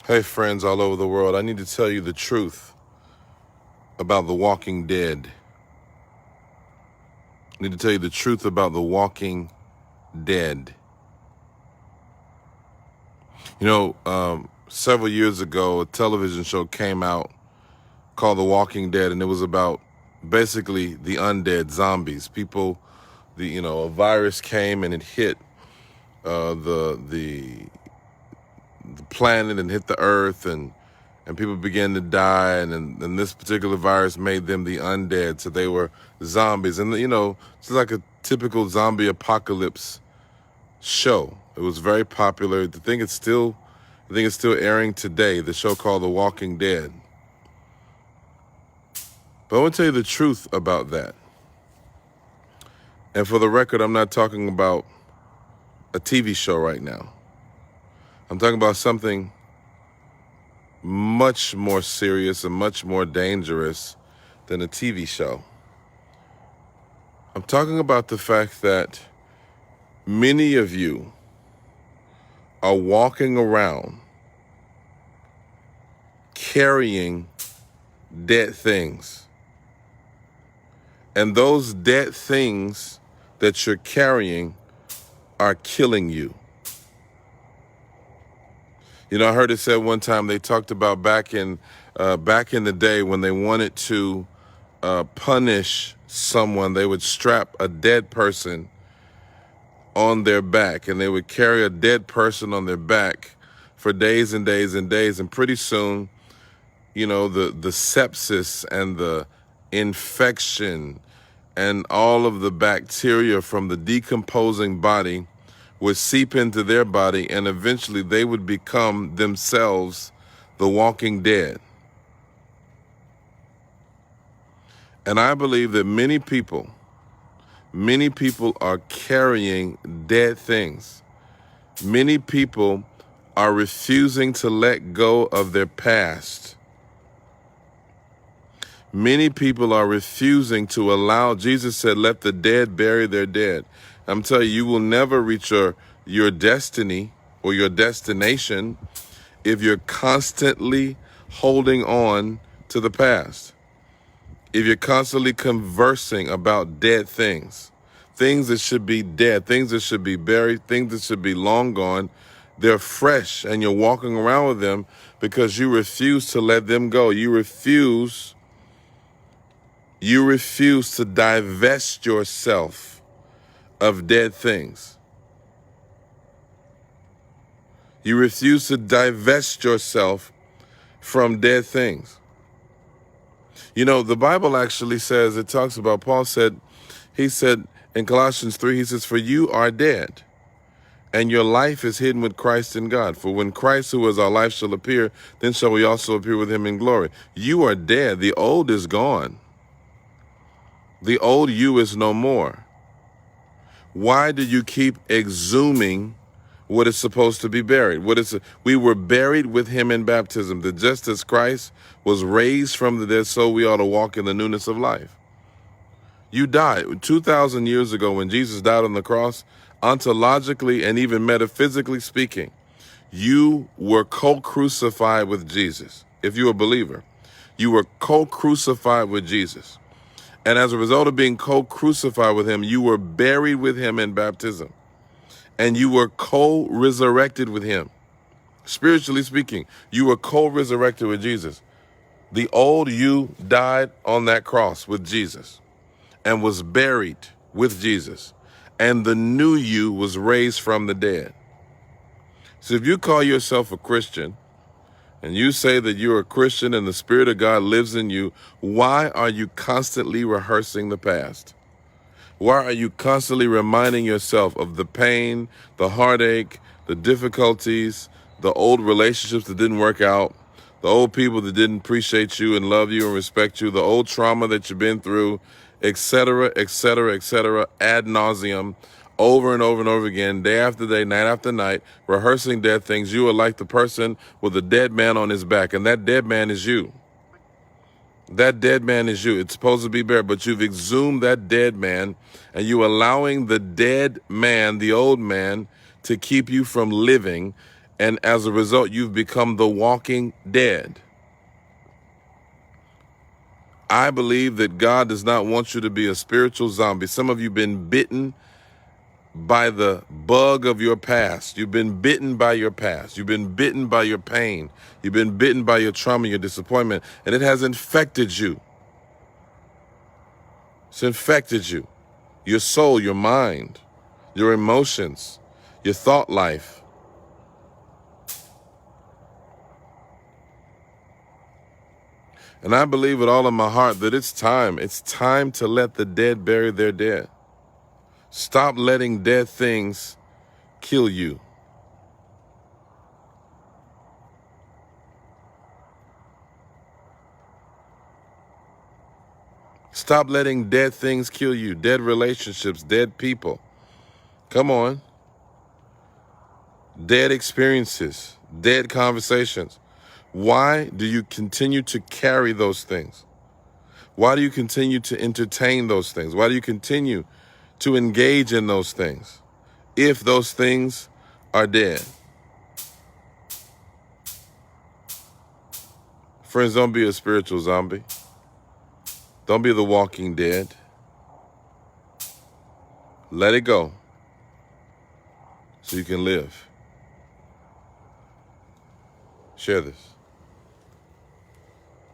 Hey, friends all over the world, I need to tell you the truth about The Walking Dead. I need to tell you the truth about The Walking Dead. Several years ago, a television show came out called The Walking Dead, and it was about basically the undead zombies. People, a virus came and it hit the planet and hit the earth, and people began to die, and this particular virus made them the undead, so they were zombies. And it's like a typical zombie apocalypse show. It was very popular. I think it's still airing today, the show called The Walking Dead. But I want to tell you the truth about that. And for the record, I'm not talking about a TV show right now. I'm talking about something much more serious and much more dangerous than a TV show. I'm talking about the fact that many of you are walking around carrying dead things. And those dead things that you're carrying are killing you. I heard it said one time, they talked about back in the day when they wanted to punish someone, they would strap a dead person on their back, and they would carry a dead person on their back for days and days and days. And pretty soon, the sepsis and the infection and all of the bacteria from the decomposing body would seep into their body, and eventually they would become themselves the walking dead. And I believe that many people are carrying dead things. Many people are refusing to let go of their past. Many people are refusing to allow, Jesus said, let the dead bury their dead. I'm telling you, you will never reach your destiny or your destination if you're constantly holding on to the past. If you're constantly conversing about dead things that should be dead, things that should be buried, things that should be long gone, they're fresh and you're walking around with them because you refuse to let them go. You refuse to divest yourself of dead things. You refuse to divest yourself from dead things. The Bible actually says, it talks about, he said in Colossians 3, he says, for you are dead, and your life is hidden with Christ in God. For when Christ, who is our life, shall appear, then shall we also appear with him in glory. You are dead. The old is gone. The old you is no more. Why do you keep exhuming what is supposed to be buried? We were buried with him in baptism, that just as Christ was raised from the dead, so we ought to walk in the newness of life. You died 2,000 years ago when Jesus died on the cross. Ontologically and even metaphysically speaking, you were co-crucified with Jesus. If you're a believer, you were co-crucified with Jesus. And as a result of being co-crucified with him, you were buried with him in baptism. And you were co-resurrected with him. Spiritually speaking, you were co-resurrected with Jesus. The old you died on that cross with Jesus and was buried with Jesus. And the new you was raised from the dead. So if you call yourself a Christian, and you say that you're a Christian and the Spirit of God lives in you, why are you constantly rehearsing the past? Why are you constantly reminding yourself of the pain, the heartache, the difficulties, the old relationships that didn't work out, the old people that didn't appreciate you and love you and respect you, the old trauma that you've been through, etc., etc., etc., ad nauseum, over and over and over again, day after day, night after night, rehearsing dead things? You are like the person with a dead man on his back, and that dead man is you. That dead man is you. It's supposed to be buried, but you've exhumed that dead man, and you allowing the dead man, the old man, to keep you from living, And as a result, you've become the walking dead. I believe that God does not want you to be a spiritual zombie. Some of you have been bitten by the bug of your past. You've been bitten by your past. You've been bitten by your pain. You've been bitten by your trauma, your disappointment, and it has infected you. It's infected you, your soul, your mind, your emotions, your thought life. And I believe with all of my heart that it's time to let the dead bury their dead. Stop letting dead things kill you. Stop letting dead things kill you. Dead relationships, dead people. Come on. Dead experiences, dead conversations. Why do you continue to carry those things? Why do you continue to entertain those things? Why do you continue to engage in those things if those things are dead? Friends, don't be a spiritual zombie. Don't be the walking dead. Let it go so you can live. Share this.